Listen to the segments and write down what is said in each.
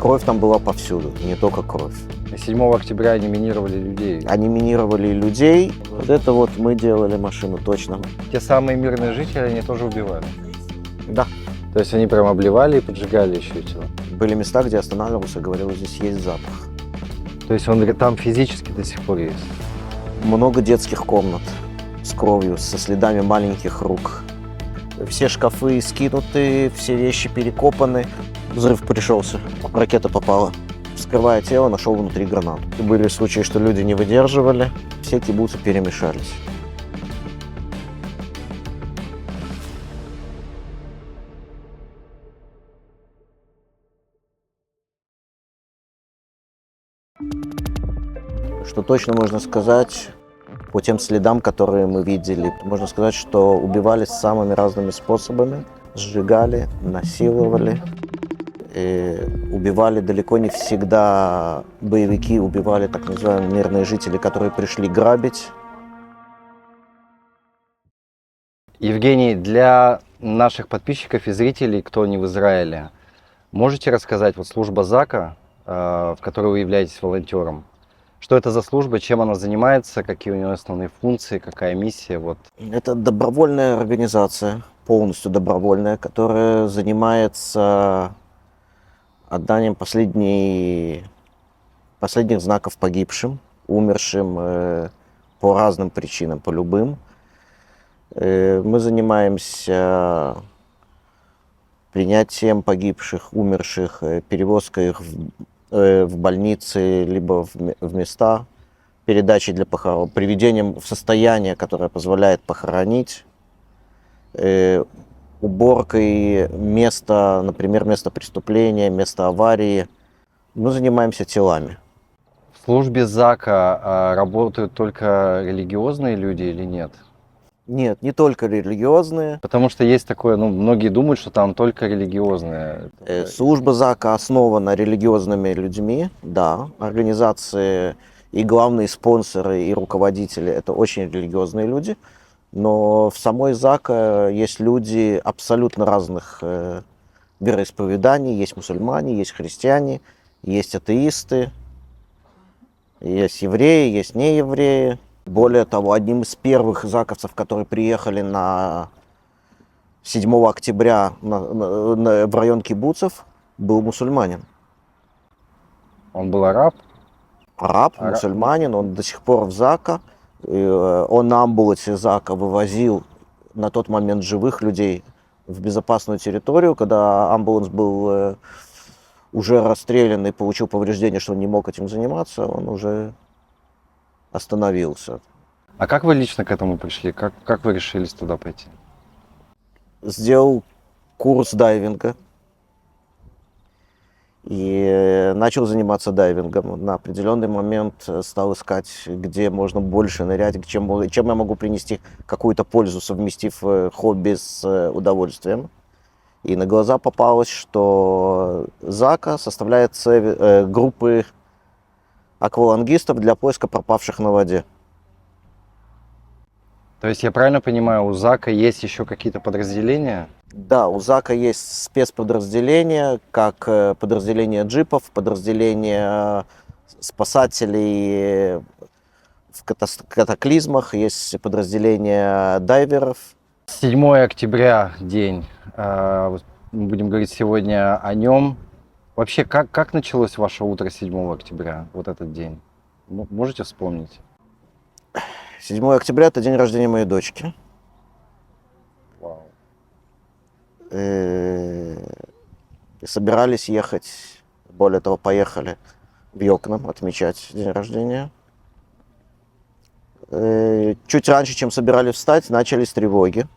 Кровь там была повсюду, не только кровь. 7 октября они минировали людей. Они минировали людей. Вот это вот мы делали машину, точно. Те самые мирные жители, они тоже убивали. Да. То есть они прям обливали и поджигали еще тела. Были места, где останавливался и говорил, здесь есть запах. То есть он там физически до сих пор есть. Много детских комнат с кровью, со следами маленьких рук. Все шкафы скинуты, все вещи перекопаны. Взрыв пришелся, ракета попала. Вскрывая тело, нашел внутри гранату. Были случаи, что люди не выдерживали, все кибуцы перемешались. Что точно можно сказать по тем следам, которые мы видели? Можно сказать, что убивали самыми разными способами. Сжигали, насиловали. И убивали далеко не всегда боевики, убивали так называемые мирные жители, которые пришли грабить. Евгений, для наших подписчиков и зрителей, кто не в Израиле, можете рассказать, вот служба ЗАКа, в которой вы являетесь волонтером, что это за служба, чем она занимается, какие у нее основные функции, какая миссия? Вот. Это добровольная организация, полностью добровольная, которая занимается отданием последних знаков погибшим, умершим по разным причинам, по любым. Мы занимаемся принятием погибших, умерших, перевозкой их в больницы, либо в места, передачей для похорон, приведением в состояние, которое позволяет похоронить, уборкой места, например, места преступления, места аварии. Мы занимаемся телами. В службе ЗАКа работают только религиозные люди или нет? Нет, не только религиозные. Потому что есть такое, многие думают, что там только религиозные. Служба ЗАКа основана религиозными людьми, да. Организации и главные спонсоры и руководители – это очень религиозные люди. Но в самой ЗАКа есть люди абсолютно разных вероисповеданий. Есть мусульмане, есть христиане, есть атеисты, есть евреи, есть неевреи. Более того, одним из первых заковцев, которые приехали на 7 октября в район кибуцев, был мусульманин. Он был араб? Араб, мусульманин, он до сих пор в ЗАКа. Он на амбулансе ЗАКа вывозил на тот момент живых людей в безопасную территорию. Когда амбуланс был уже расстрелян и получил повреждение, что он не мог этим заниматься, он уже остановился. А как вы лично к этому пришли? Как вы решились туда пойти? Сделал курс дайвинга и начал заниматься дайвингом. На определенный момент стал искать, где можно больше нырять, чем я могу принести какую-то пользу, совместив хобби с удовольствием. И на глаза попалось, что ЗАКа составляет группы аквалангистов для поиска пропавших на воде. То есть я правильно понимаю, у ЗАКа есть еще какие-то подразделения? Да, у ЗАКа есть спецподразделения, как подразделение джипов, подразделение спасателей в катаклизмах, есть подразделение дайверов. 7 октября день. Мы будем говорить сегодня о нем. Вообще, как началось ваше утро 7 октября, вот этот день? Можете вспомнить? 7 октября – это день рождения моей дочки. Вау. Собирались ехать, более того, поехали в Йокнам отмечать день рождения. Чуть раньше, чем собирались встать, начались тревоги.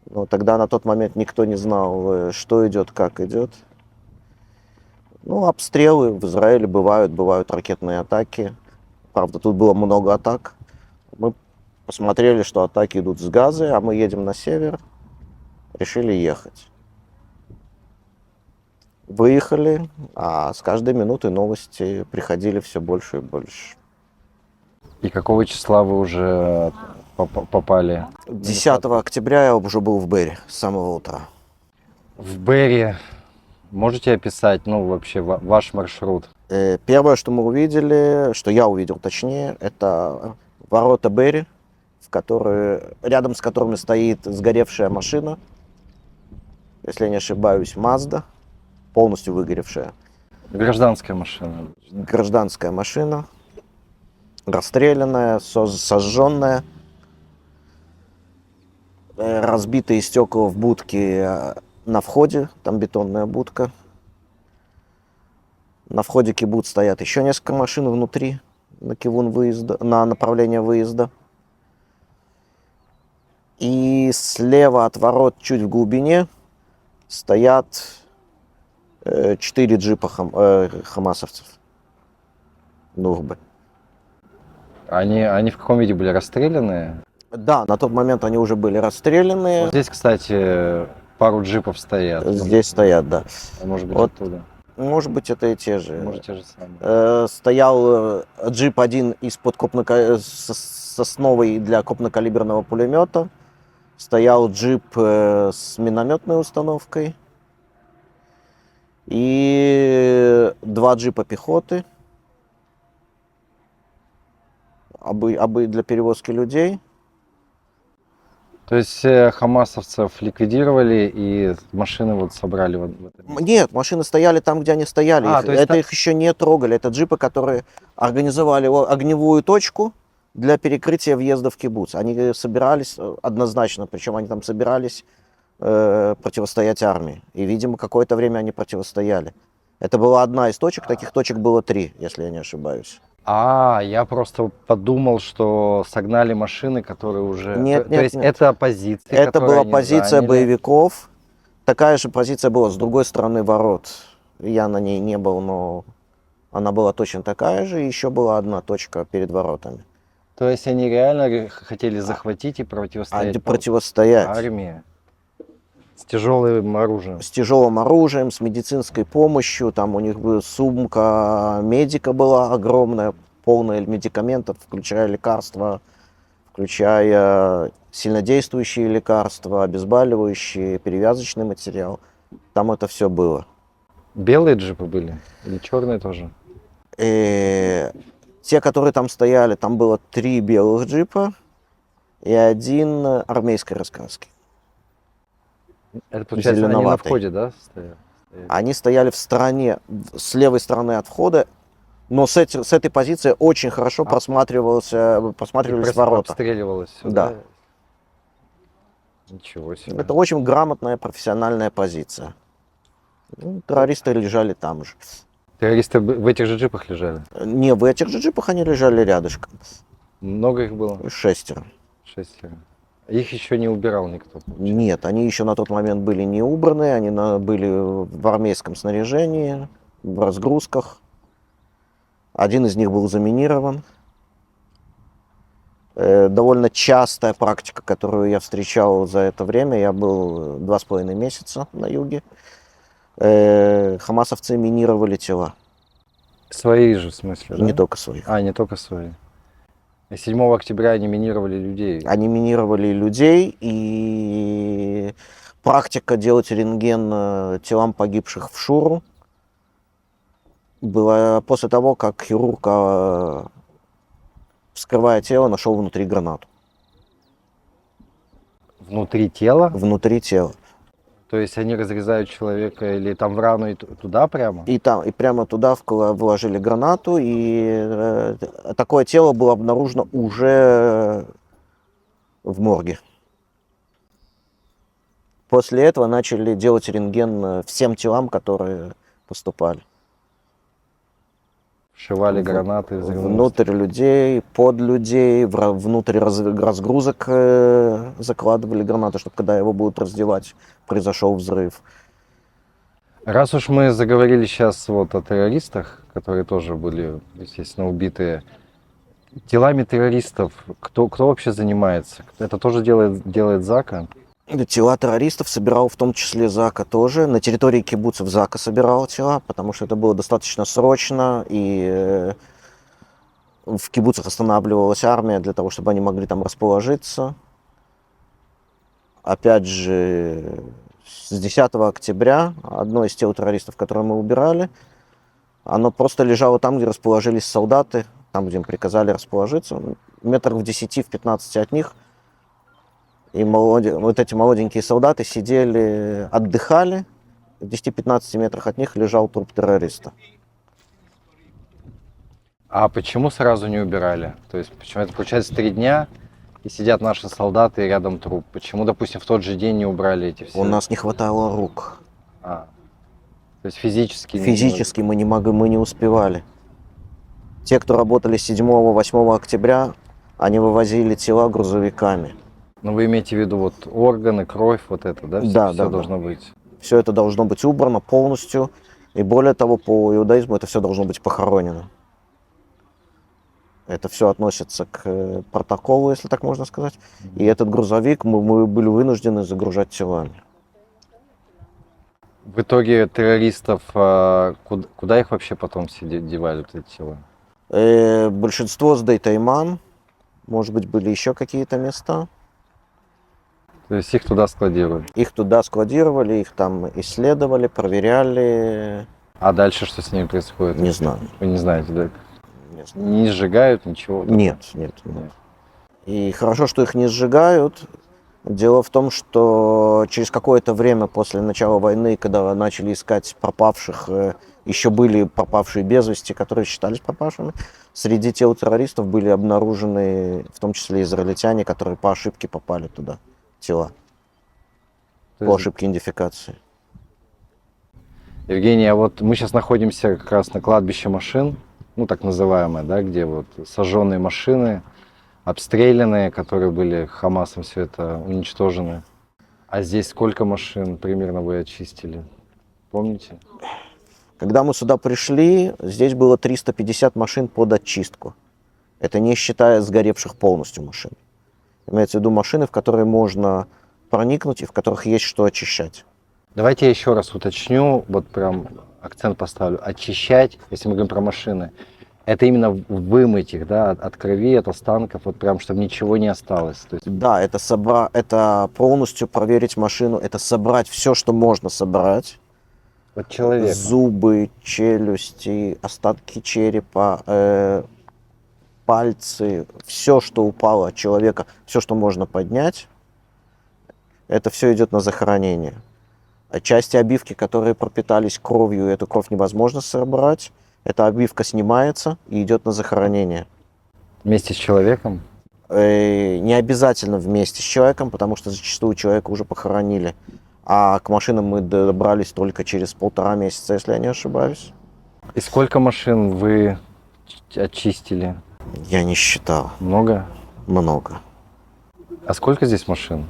Но тогда на тот момент никто не знал, что идет, как идет. Обстрелы в Израиле бывают ракетные атаки. Правда, тут было много атак. Мы посмотрели, что атаки идут с Газы, а мы едем на север. Решили ехать. Выехали, а с каждой минутой новости приходили все больше и больше. И какого числа вы уже попали? 10 октября я уже был в Бере с самого утра. В Бере Можете описать, ну, вообще ваш маршрут? Первое, что мы увидели, что я увидел точнее, это ворота Берри, рядом с которыми стоит сгоревшая машина, если я не ошибаюсь, Mazda, полностью выгоревшая. Гражданская машина. Гражданская машина, расстрелянная, сожженная, разбитые стекла в будке на входе, там бетонная будка. На входе кибуц стоят еще несколько машин внутри, на кивун выезда, на направление выезда. И слева от ворот, чуть в глубине, стоят 4 джипа хамасовцев. Нурбы. Они в каком виде были расстреляны? Да, на тот момент они уже были расстреляны. Вот здесь, кстати, пару джипов стоят. Здесь стоят, да. Может быть, Вот. оттуда. Может быть, это и те же. Может, те же самые. Стоял джип один из-под с основой для крупнокалиберного пулемета. Стоял джип с минометной установкой. И 2 джипа пехоты. Обы для перевозки людей. То есть хамасовцев ликвидировали и машины вот собрали в этом месте? Нет, машины стояли там, где они стояли. То есть Их еще не трогали. Это джипы, которые организовали огневую точку для перекрытия въезда в кибуц. Они собирались однозначно, причем они там собирались противостоять армии. И, видимо, какое-то время они противостояли. Это была одна из точек, таких точек было 3, если я не ошибаюсь. Я просто подумал, что согнали машины, которые уже... Нет, То есть нет. это позиции, Это которые была они позиция заняли. боевиков. Такая же позиция была с другой стороны ворот. Я на ней не был, но она была точно такая же. И еще была одна точка перед воротами. То есть они реально хотели захватить и Противостоять. армии с тяжелым оружием. С тяжелым оружием, с медицинской помощью. Там у них была сумка медика была огромная, полная медикаментов, включая лекарства, включая сильнодействующие лекарства, обезболивающие, перевязочный материал. Там это все было. Белые джипы были? Или черные тоже? Те, которые там стояли, там было 3 белых джипа и 1 армейской раскраски. Это, получается, они на Зеленоватый. входе, да, стоят? Они стояли в стороне, с левой стороны от входа, но с этой позиции очень хорошо просматривались ворота. Обстреливалось всё, Да. Ничего себе. Это очень грамотная профессиональная позиция. Террористы лежали там же. Террористы в этих же джипах лежали? Не, в этих же джипах они лежали рядышком. Много их было? 6. 6. Их еще не убирал никто, получается? Нет, они еще на тот момент были не убраны, они были в армейском снаряжении, в разгрузках. Один из них был заминирован. Довольно частая практика, которую я встречал за это время. Я был 2,5 месяца на юге. Хамасовцы минировали тела. Свои же, в смысле, да? Не только своих. Не только свои. И 7 октября они минировали людей. Они минировали людей, и практика делать рентген телам погибших в Шуру была после того, как хирург, вскрывая тело, нашел внутри гранату. Внутри тела? Внутри тела. То есть они разрезают человека или там в рану и туда прямо? И прямо туда вложили гранату, и такое тело было обнаружено уже в морге. После этого начали делать рентген всем телам, которые поступали. Вшивали гранаты, внутрь людей, под людей, внутрь разгрузок закладывали гранаты, чтобы когда его будут раздевать, произошел взрыв. Раз уж мы заговорили сейчас вот о террористах, которые тоже были, естественно, убиты, телами террористов кто вообще занимается? Это тоже делает Зака? Тела террористов собирал в том числе Зака тоже. На территории кибуцев Зака собирал тела, потому что это было достаточно срочно, и в кибуцах останавливалась армия для того, чтобы они могли там расположиться. Опять же, с 10 октября одно из тел террористов, которые мы убирали, оно просто лежало там, где расположились солдаты, там, где им приказали расположиться, метрах в 10-15 от них. И вот эти молоденькие солдаты сидели, отдыхали, в 10-15 метрах от них лежал труп террориста. А почему сразу не убирали? То есть, почему это получается 3 дня, и сидят наши солдаты, и рядом труп? Почему, допустим, в тот же день не убрали эти все? У нас не хватало рук. А, то есть физически Физически мы не могли, мы не успевали. Те, кто работали 7-8 октября, они вывозили тела грузовиками. Ну, вы имеете в виду вот органы, кровь, вот это, да? Да, Все да, должно быть. Все это должно быть убрано полностью. И более того, по иудаизму это все должно быть похоронено. Это все относится к протоколу, если так можно сказать. И этот грузовик мы были вынуждены загружать телами. В итоге террористов, куда их вообще потом все девали, вот эти тела? Большинство с Дейтайман, может быть, были еще какие-то места. То есть их туда складируют. Их туда складировали, их там исследовали, проверяли. А дальше что с ними происходит? Не знаю. Вы не знаете, да? Не знаю. Не сжигают ничего? Нет. И хорошо, что их не сжигают. Дело в том, что через какое-то время после начала войны, когда начали искать пропавших, еще были пропавшие без вести, которые считались пропавшими, среди тел террористов были обнаружены, в том числе израильтяне, которые по ошибке попали туда, тела, То по есть, ошибке идентификации. Евгений, а вот мы сейчас находимся как раз на кладбище машин, ну так называемое, да, где вот сожженные машины, обстрелянные, которые были Хамасом все это уничтожены. А здесь сколько машин примерно вы очистили? Помните? Когда мы сюда пришли, здесь было 350 машин под очистку. Это не считая сгоревших полностью машин. Имеется в виду машины, в которые можно проникнуть и в которых есть что очищать. Давайте я еще раз уточню, вот прям акцент поставлю. Очищать, если мы говорим про машины, это именно вымыть их, да, от крови, от останков, вот прям, чтобы ничего не осталось. То есть... Да, это полностью проверить машину, это собрать все, что можно собрать. Вот человека. Зубы, челюсти, остатки черепа, пальцы, все, что упало от человека, все, что можно поднять, это все идет на захоронение. А части обивки, которые пропитались кровью, эту кровь невозможно собрать, эта обивка снимается и идет на захоронение. Вместе с человеком? Не обязательно вместе с человеком, потому что зачастую человека уже похоронили. А к машинам мы добрались только через 1,5 месяца, если я не ошибаюсь. И сколько машин вы очистили? Я не считал. Много? Много. А сколько здесь машин?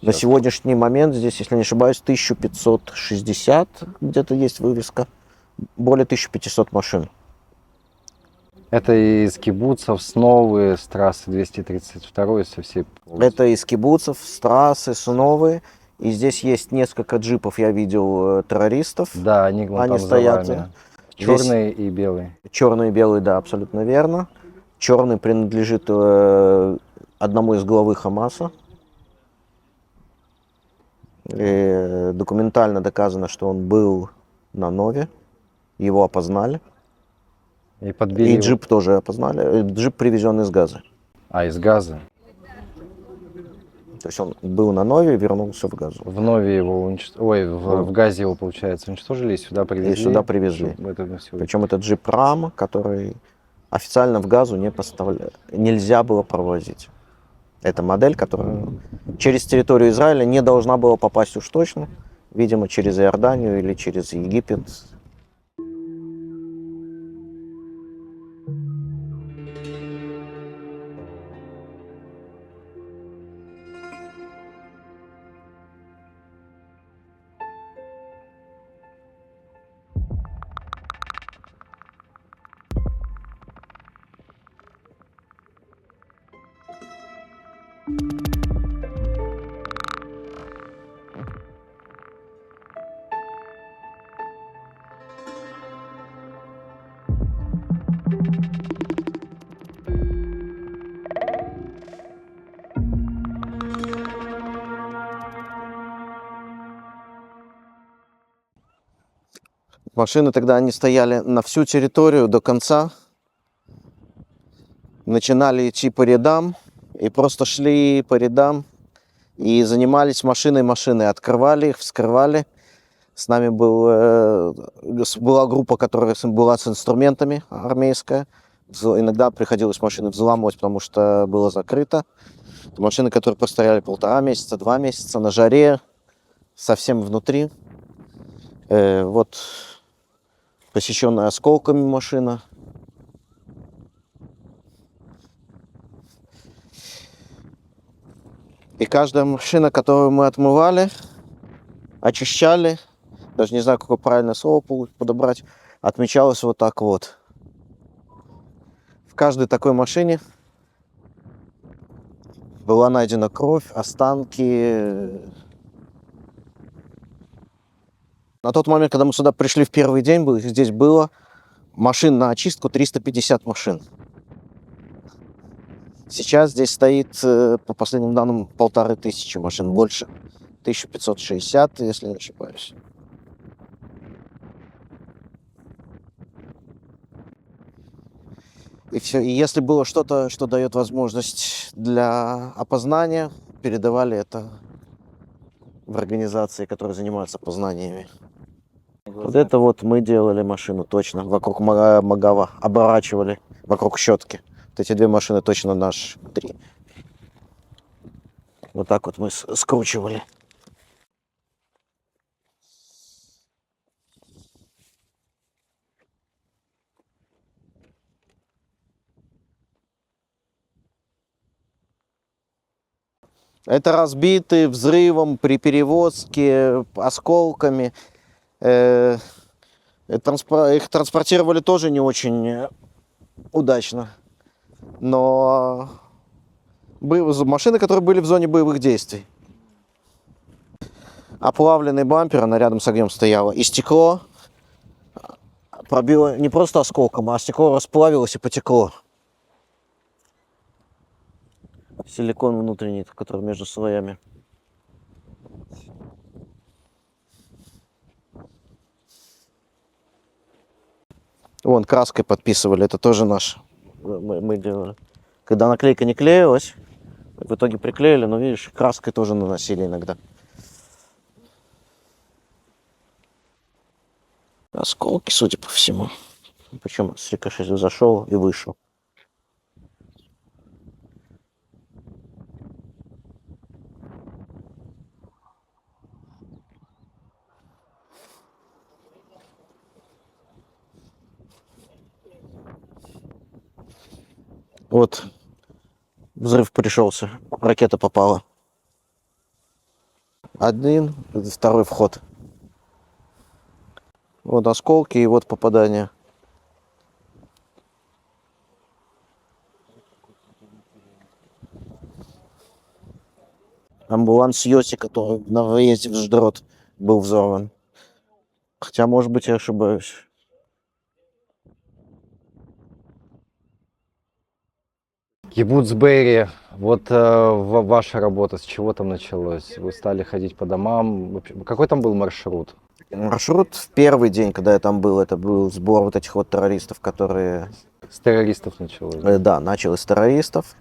На сегодняшний момент здесь, если не ошибаюсь, 1560, где-то есть вывеска. Более 1500 машин. Это из кибуцев, с Новы, с трассы 232, со всей... Это из кибуцев, с трассы, с Новы. И здесь есть несколько джипов, я видел, террористов. Да, они вон там стоят. за вами. Черный и белый. Черный и белый, да, абсолютно верно. Черный принадлежит одному из главы Хамаса. И документально доказано, что он был на Нове. Его опознали. И подбили И джип тоже опознали. Джип привезен из Газы. А, из Газы. То есть он был на Нове и вернулся в Газу. В Нове его уничтожили. Ой, в Газе его, получается, уничтожили и сюда привезли. И сюда привезли. Причем это джип Рам, который официально в Газу нельзя было провозить. Это модель, которая через территорию Израиля не должна была попасть уж точно. Видимо, через Иорданию или через Египет. Машины тогда они стояли на всю территорию до конца. Начинали идти по рядам и просто шли по рядам и занимались машиной. Открывали их, вскрывали. С нами была группа, которая была с инструментами, армейская. Иногда приходилось машины взламывать, потому что было закрыто. Машины, которые простояли 1,5 месяца, 2 месяца на жаре, совсем внутри. Вот посещенная осколками машина. И каждая машина, которую мы отмывали, очищали, даже не знаю, какое правильное слово подобрать, отмечалась вот так вот. В каждой такой машине была найдена кровь, останки. На тот момент, когда мы сюда пришли в первый день, здесь было машин на очистку 350 машин. Сейчас здесь стоит, по последним данным, 1500 машин, больше. 1560, если не ошибаюсь. И все. И если было что-то, что дает возможность для опознания, передавали это в организации, которые занимаются опознаниями. Вот это вот мы делали машину точно. Вокруг Магава оборачивали, вокруг щетки. Вот эти 2 машины точно наши, 3. Вот так вот мы скручивали. Это разбиты взрывом при перевозке, осколками. Их транспортировали тоже не очень удачно. Но машины, которые были в зоне боевых действий. Оплавленный бампер, она рядом с огнем стояла. И стекло пробило не просто осколком, а стекло расплавилось и потекло. Силикон внутренний, который между слоями. Вон, краской подписывали, это тоже наш. Мы делали. Когда наклейка не клеилась, в итоге приклеили, но видишь, краской тоже наносили иногда. Осколки, судя по всему. Причем с рикошетом зашел и вышел. Вот взрыв пришелся, ракета попала. Один, второй вход. Вот осколки и вот попадание. Амбуланс Йоси, который на выезде в Ждрот был взорван. Хотя, может быть, я ошибаюсь. Кибуц Бери, вот ваша работа, с чего там началось? Вы стали ходить по домам? Вообще, какой там был маршрут? Маршрут в первый день, когда я там был, это был сбор вот этих вот террористов, которые... С террористов началось? Да, началось с террористов.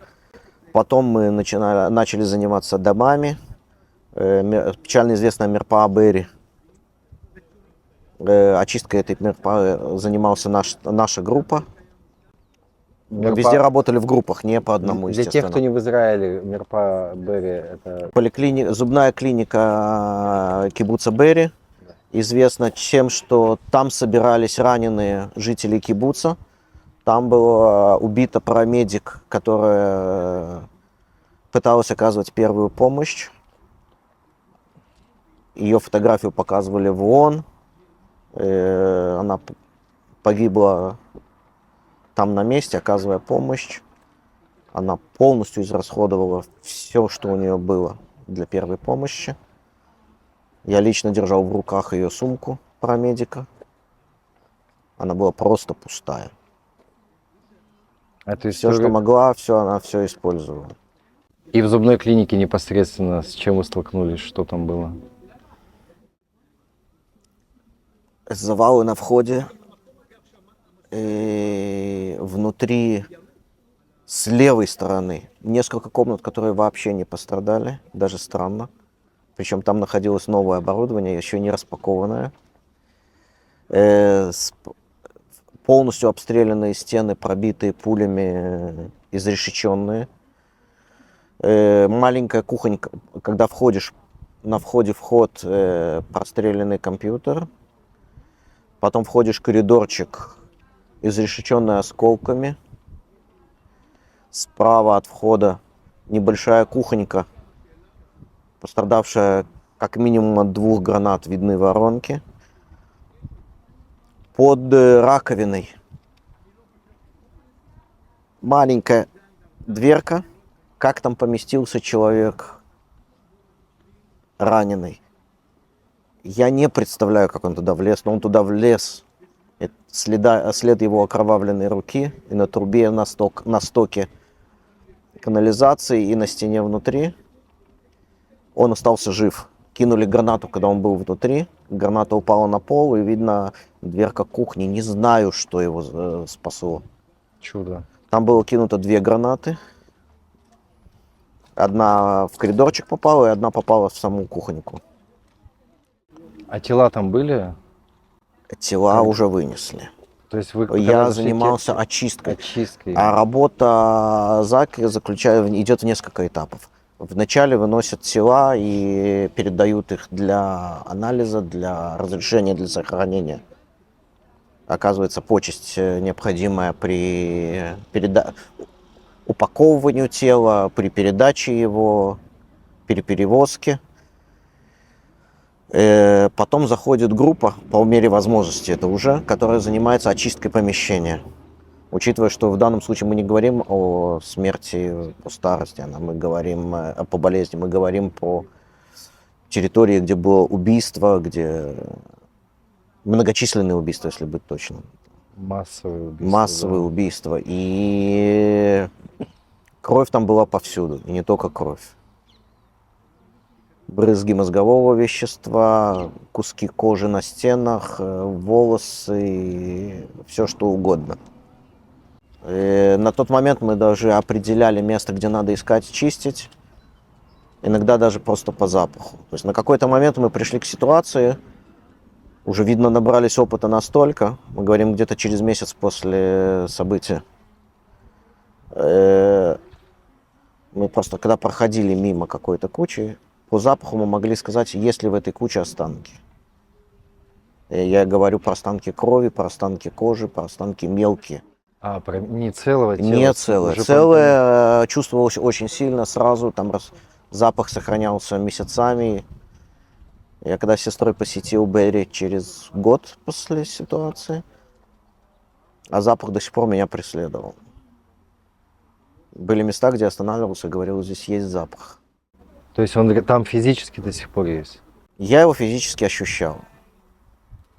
Потом мы начали заниматься домами. Печально известная Мирпаа Бери. Очисткой этой Мирпаа занималась наша группа. Мы везде работали в группах, не по одному, Для естественно. тех, кто не в Израиле, Мирпаа Бери это... Зубная клиника кибуца Бери известна тем, что там собирались раненые жители кибуца. Там была убита парамедик, которая пыталась оказывать первую помощь. Ее фотографию показывали в ООН. Она погибла там на месте, оказывая помощь. Она полностью израсходовала все, что у нее было для первой помощи. Я лично держал в руках ее сумку парамедика. Она была просто пустая. Все, что могла, она все использовала. И в зубной клинике непосредственно с чем вы столкнулись, что там было? Завалы на входе. И внутри с левой стороны несколько комнат, которые вообще не пострадали, даже странно. Причем там находилось новое оборудование, еще не распакованное. Полностью обстрелянные стены, пробитые пулями, изрешеченные. Маленькая кухонька, когда входишь, на входе вход, простреленный компьютер. Потом входишь в коридорчик, изрешеченный осколками. Справа от входа небольшая кухонька, пострадавшая как минимум от 2 гранат, видны воронки. Под раковиной маленькая дверка. Как там поместился человек раненый? Я не представляю, как он туда влез, но он туда влез. След его окровавленной руки и на трубе, на стоке канализации и на стене внутри. Он остался жив. Кинули гранату, когда он был внутри. Граната упала на пол, и видно дверка кухни. Не знаю, что его спасло. Чудо. Там было кинуто 2 гранаты. Одна в коридорчик попала, и одна попала в саму кухоньку. А тела там были? Тела уже вынесли. То есть вы Я занимался очисткой. очисткой. А работа ЗАГ идет в несколько этапов. Вначале выносят тела и передают их для анализа, для разрешения, для сохранения. Оказывается, почесть необходимая при упаковыванию тела, при передаче его, при перевозке. Потом заходит группа, по мере возможности это уже, которая занимается очисткой помещения. Учитывая, что в данном случае мы не говорим о смерти по старости, мы говорим по болезни, мы говорим по территории, где было убийство, где многочисленные убийства, если быть точным. Массовые убийства. Массовые убийства. И кровь там была повсюду, и не только кровь. Брызги мозгового вещества, куски кожи на стенах, волосы, все что угодно. И на тот момент мы даже определяли место, где надо искать, чистить. Иногда даже просто по запаху. То есть на какой-то момент мы пришли к ситуации, уже, видно, набрались опыта настолько, мы говорим где-то через месяц после события. Мы просто, когда проходили мимо какой-то кучи, по запаху мы могли сказать, есть ли в этой куче останки. Я говорю про останки крови, про останки кожи, про останки мелкие. Не целого тела? Не целое. Целое чувствовалось очень сильно сразу, там запах сохранялся месяцами. Я когда с сестрой посетил Берри через год после ситуации, а запах до сих пор меня преследовал. Были места, где я останавливался и говорил, здесь есть запах. То есть он там физически до сих пор есть? Я его физически ощущал.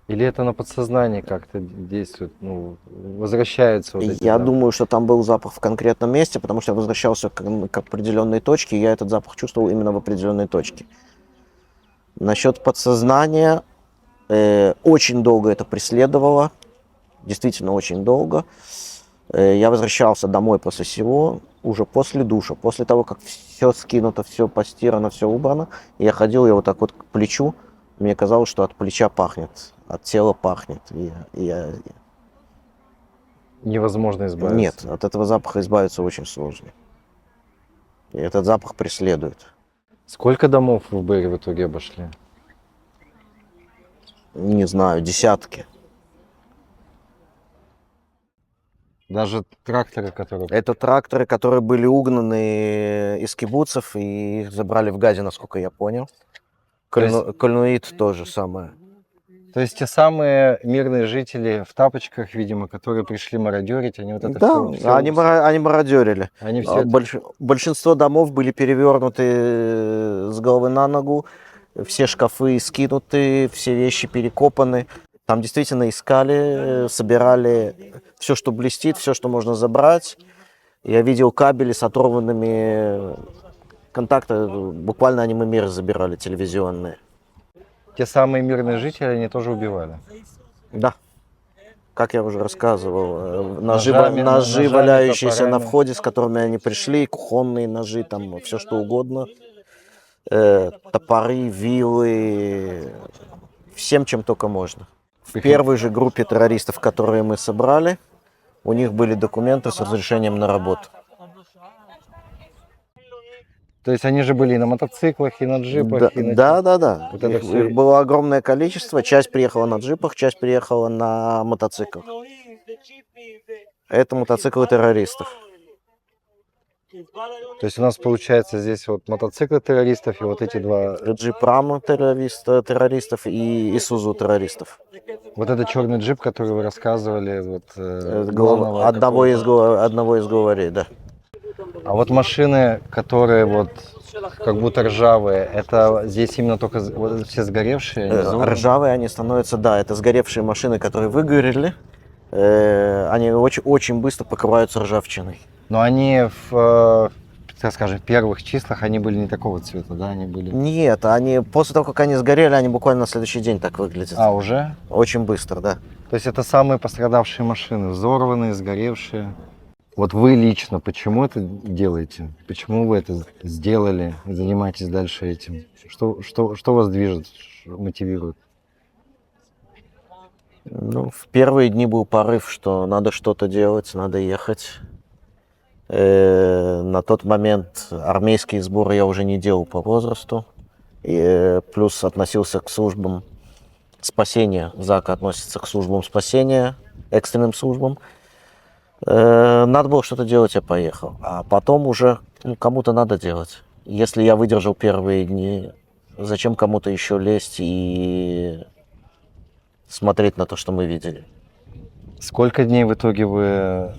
Или это на подсознании как-то действует, возвращаются вот эти Я запахи? думаю, что там был запах в конкретном месте, потому что я возвращался к определенной точке, и я этот запах чувствовал именно в определенной точке. Насчет подсознания, очень долго это преследовало, действительно очень долго. Я возвращался домой после всего, уже после душа, после того, как все скинуто, все постирано, все убрано. Я ходил, я вот так вот к плечу, мне казалось, что от плеча пахнет, от тела пахнет. Невозможно избавиться. Нет, от этого запаха избавиться очень сложно. И этот запах преследует. Сколько домов в Берри в итоге обошли? Не знаю, десятки. Даже тракторы, которые... Это тракторы, которые были угнаны из кибуцев, и их забрали в Газе, насколько я понял. Кольнуит то же самое. То есть те самые мирные жители в тапочках, видимо, которые пришли мародерить, они вот это Да, все... они мародерили. Они все это... Большинство домов были перевернуты с головы на ногу, все шкафы скинуты, все вещи перекопаны. Там действительно искали, собирали все, что блестит, все, что можно забрать. Я видел кабели с оторванными контакты, буквально они миры забирали, телевизионные. те самые мирные жители, они тоже убивали. Да, как я уже рассказывал, Ножами, ножи, ножами, валяющиеся на топорами. входе, с которыми они пришли, кухонные ножи, там все что угодно, топоры, вилы, всем, чем только можно. В первой же группе террористов, которые мы собрали, у них были документы с разрешением на работу. То есть они же были и на мотоциклах, и на Да, джипах, и на... да, да, да. Вот это Их, всё. их было огромное количество. Часть приехала на джипах, часть приехала на мотоциклах. Это мотоциклы террористов. То есть у нас получается здесь вот мотоциклы террористов и вот эти два... Джип Рама террористов и Исузу террористов. Вот это черный джип, который вы рассказывали, вот главного Одного какого-то. одного из главарей, да. А вот машины, которые вот как будто ржавые, это здесь именно только вот все сгоревшие, они взорваны? Ржавые они становятся, да, это сгоревшие машины, которые выгорели. Они очень быстро покрываются ржавчиной. Но они в, так скажем, в первых числах они были не такого цвета, да, они были... Нет, они после того, как они сгорели, они буквально на следующий день так выглядят. А, уже? Очень быстро, да. То есть это самые пострадавшие машины, взорванные, сгоревшие. Вот вы лично почему это делаете? Почему вы это сделали и занимаетесь дальше этим? Что вас движет, мотивирует? Ну, в первые дни был порыв, что надо что-то делать, надо ехать. На тот момент армейские сборы я уже не делал по возрасту. И плюс относился к службам спасения. ЗАК относится к службам спасения, экстренным службам. Надо было что-то делать, я поехал. А потом уже кому-то надо делать. Если я выдержал первые дни, зачем кому-то еще лезть и смотреть на то, что мы видели? Сколько дней в итоге вы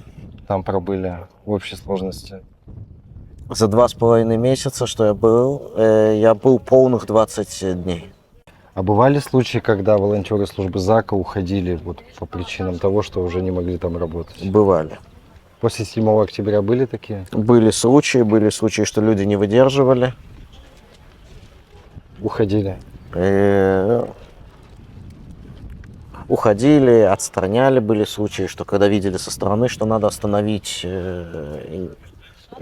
там пробыли в общей сложности? За 2,5 месяца, что я был полных 20 дней. А бывали случаи, когда волонтеры службы ЗАКа уходили вот по причинам того, что уже не могли там работать? Бывали. После 7 октября были такие? Были случаи, что люди не выдерживали. Уходили? Уходили, отстраняли. Были случаи, что когда видели со стороны, что надо остановить,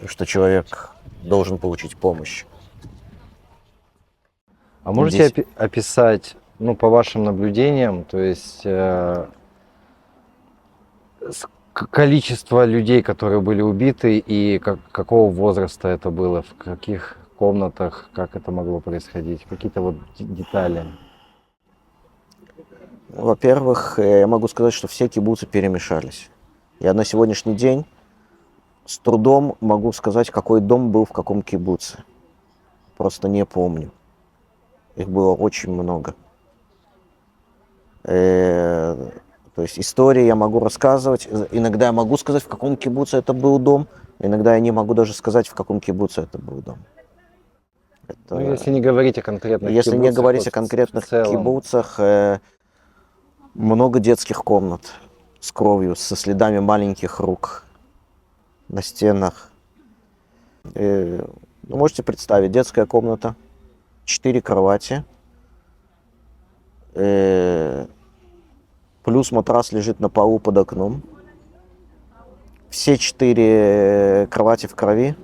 что человек должен получить помощь. А можете описать, ну, по вашим наблюдениям, то есть количество людей, которые были убиты, и какого возраста это было, в каких комнатах, как это могло происходить, какие-то вот детали? Во-первых, я могу сказать, что все кибуцы перемешались. Я на сегодняшний день с трудом могу сказать, какой дом был в каком кибуце. Просто не помню. Их было очень много. То есть истории я могу рассказывать. Иногда я могу сказать, в каком кибуце это был дом. Иногда я не могу даже сказать, в каком кибуце это был дом. Ну, если не говорить о конкретных Если кибуцах, не говорить вот о конкретных в целом. кибуцах, много детских комнат с кровью, со следами маленьких рук на стенах. Можете представить, детская комната, 4 кровати, плюс матрас лежит на полу под окном. Все 4 кровати в крови.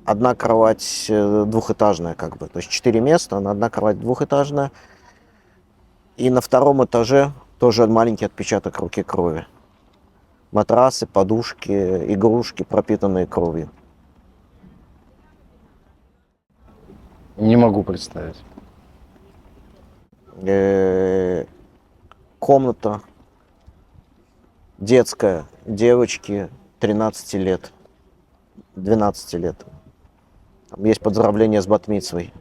Одна кровать двухэтажная, как бы, то есть 4 места, но одна кровать двухэтажная. И на втором этаже тоже маленький отпечаток руки крови. Матрасы, подушки, игрушки, пропитанные кровью. Не могу представить. Комната детская, девочки 13 лет, 12 лет. Там есть поздравление с бат-мицвой.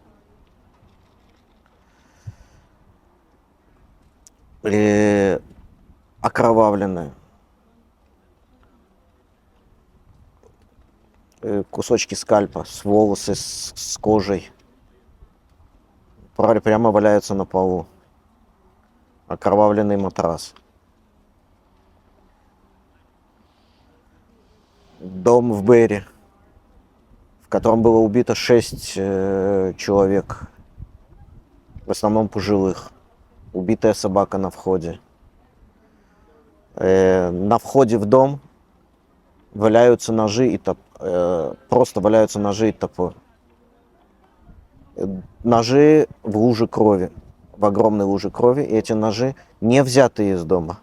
Окровавленная. Кусочки скальпа, волосы с кожей. Прямо валяются на полу. Окровавленный матрас. Дом в Берри, в котором было убито 6 человек, в основном пожилых. Убитая собака на входе. На входе в дом валяются ножи и просто валяются ножи и топор. Ножи в луже крови, в огромной луже крови, и эти ножи не взяты из дома.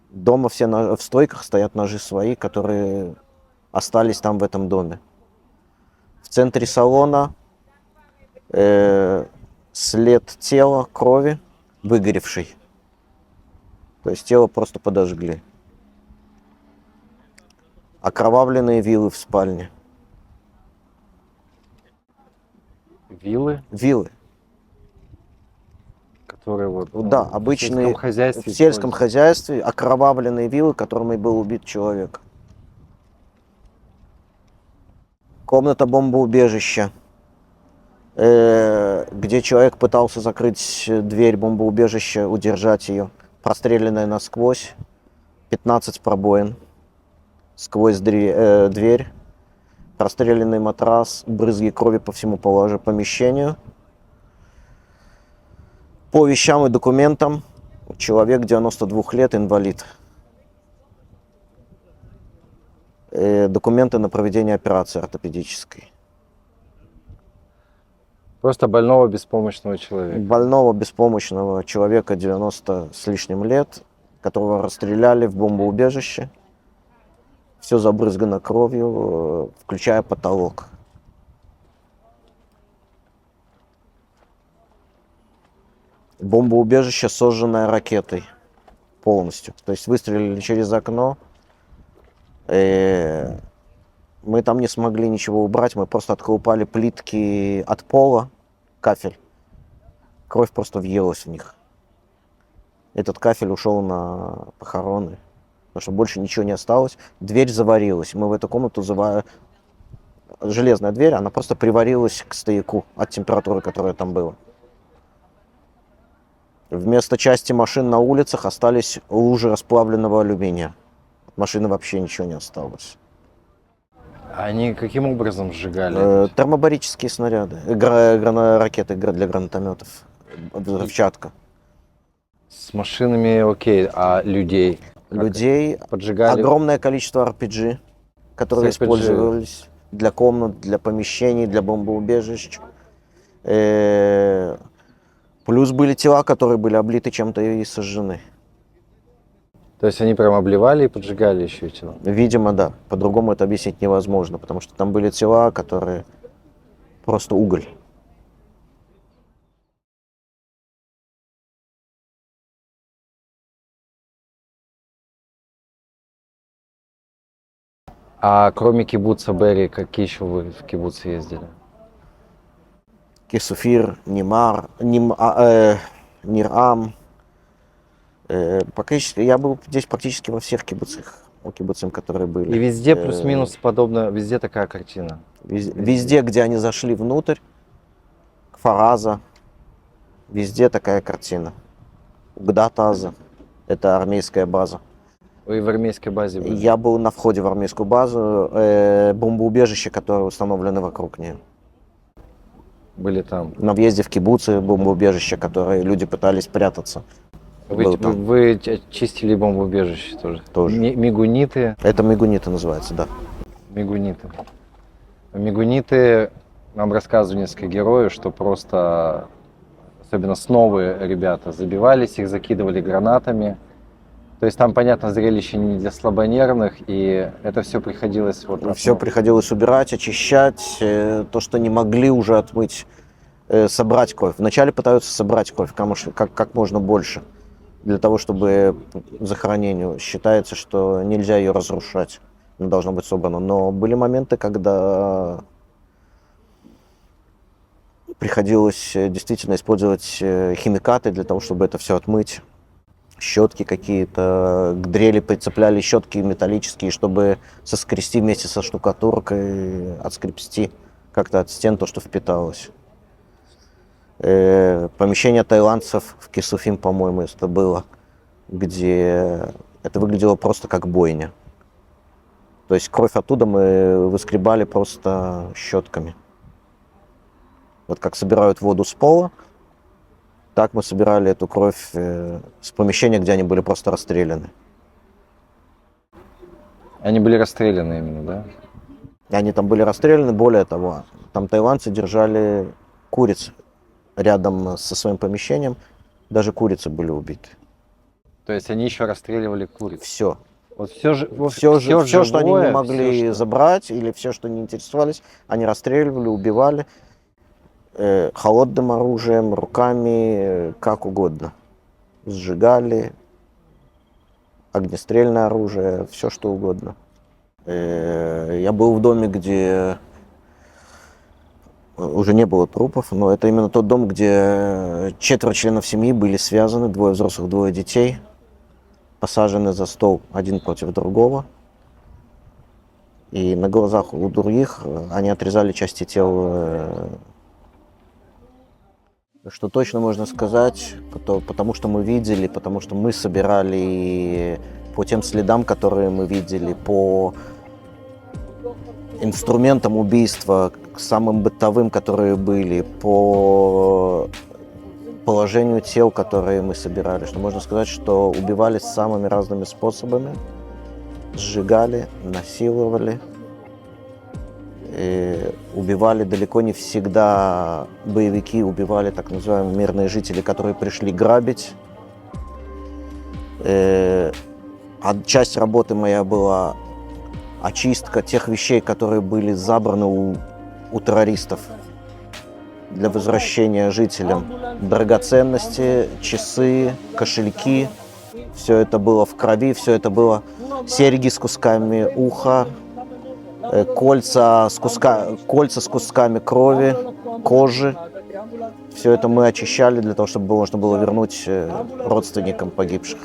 Дома в стойках стоят ножи свои, которые остались там в этом доме. В центре салона след тела, крови, выгоревшей. То есть тело просто подожгли. Окровавленные вилы в спальне. Вилы, Вилы. которые вот Да, в обычные сельском хозяйстве. в сельском используют. хозяйстве окровавленные вилы, которыми был убит человек. Комната бомбоубежища, где человек пытался закрыть дверь бомбоубежища, удержать ее, простреленная насквозь, 15 пробоин сквозь дверь, простреленный матрас, брызги крови по всему помещению. По вещам и документам человек 92 лет, инвалид. Документы на проведение операции ортопедической. Просто больного беспомощного человека. Больного беспомощного человека 90 с лишним лет, которого расстреляли в бомбоубежище. Все забрызгано кровью, включая потолок. Бомбоубежище, сожженное ракетой полностью. То есть выстрелили через окно. Мы там не смогли ничего убрать, мы просто отколупали плитки от пола, кафель. Кровь просто въелась в них. Этот кафель ушел на похороны, потому что больше ничего не осталось. Дверь заварилась. Мы в эту комнату железная дверь, она просто приварилась к стояку от температуры, которая там была. Вместо части машин на улицах остались лужи расплавленного алюминия. От машины вообще ничего не осталось. Они каким образом сжигали? Термобарические снаряды, ракеты для гранатометов, взрывчатка. С машинами окей, а людей? Как Людей поджигали? огромное количество RPG, которые С RPG. использовались для комнат, для помещений, для бомбоубежищ. Плюс были тела, которые были облиты чем-то и сожжены. То есть они прям обливали и поджигали еще тела? Видимо, да. По-другому это объяснить невозможно, потому что там были тела, которые просто уголь. А кроме кибуца Бери, какие еще вы в кибуцы ездили? Кесуфир, Нимар, Нирам. Я был здесь практически во всех кибуцах, которые были. И везде плюс-минус подобно, везде такая картина. Везде, где они зашли внутрь, к Фараза, везде такая картина. Угдатаза, это армейская база. Вы в армейской базе были? Я был на входе в армейскую базу, бомбоубежище, которое установлено вокруг нее. Были там. На въезде в кибуцы бомбоубежище, которые люди пытались прятаться. Был там. Вы чистили бомбоубежище тоже? Тоже. Мигуниты. Это мигуниты называется, да. Мигуниты. Мигуниты, нам рассказывали несколько героев, что просто, особенно новые ребята, забивались, их закидывали гранатами. То есть там, понятно, зрелище не для слабонервных, и это все приходилось вот... Все приходилось убирать, очищать, то, что не могли уже отмыть, собрать кровь. Вначале пытаются собрать кровь как можно больше, для того, чтобы захоронению. Считается, что нельзя ее разрушать, она должна быть собрана. Но были моменты, когда приходилось действительно использовать химикаты для того, чтобы это все отмыть. Щетки какие-то, к дрели прицепляли щетки металлические, чтобы соскрести вместе со штукатуркой, отскребсти как-то от стен то, что впиталось. Помещение тайландцев в Кесуфим, по-моему, это было, где это выглядело просто как бойня. То есть кровь оттуда мы выскребали просто щетками. Вот как собирают воду с пола, так мы собирали эту кровь с помещения, где они были просто расстреляны. Они были расстреляны именно, да? И они там были расстреляны, более того, там тайландцы держали куриц рядом со своим помещением, даже курицы были убиты. То есть они еще расстреливали куриц. Все. Вот все же, Все, все, что они не живое, могли всё, что- забрать, или все, что не интересовались, они расстреливали, убивали холодным оружием, руками, как угодно. Сжигали, огнестрельное оружие, все что угодно. Я был в доме, где уже не было трупов, но это именно тот дом, где 4 членов семьи были связаны, 2 взрослых, 2 детей, посажены за стол один против другого. И на глазах у других они отрезали части тел. Что точно можно сказать, потому что мы видели, потому что мы собирали по тем следам, которые мы видели, по инструментам убийства, к самым бытовым, которые были, по положению тел, которые мы собирали, что можно сказать, что убивали самыми разными способами, сжигали, насиловали, и убивали далеко не всегда боевики, убивали так называемые мирные жители, которые пришли грабить. Часть работы моя была очистка тех вещей, которые были забраны у террористов для возвращения жителям. Драгоценности, часы, кошельки. Все это было в крови, все это было серьги с кусками уха, кольца с кусками крови, кожи. Все это мы очищали для того, чтобы можно было вернуть родственникам погибших.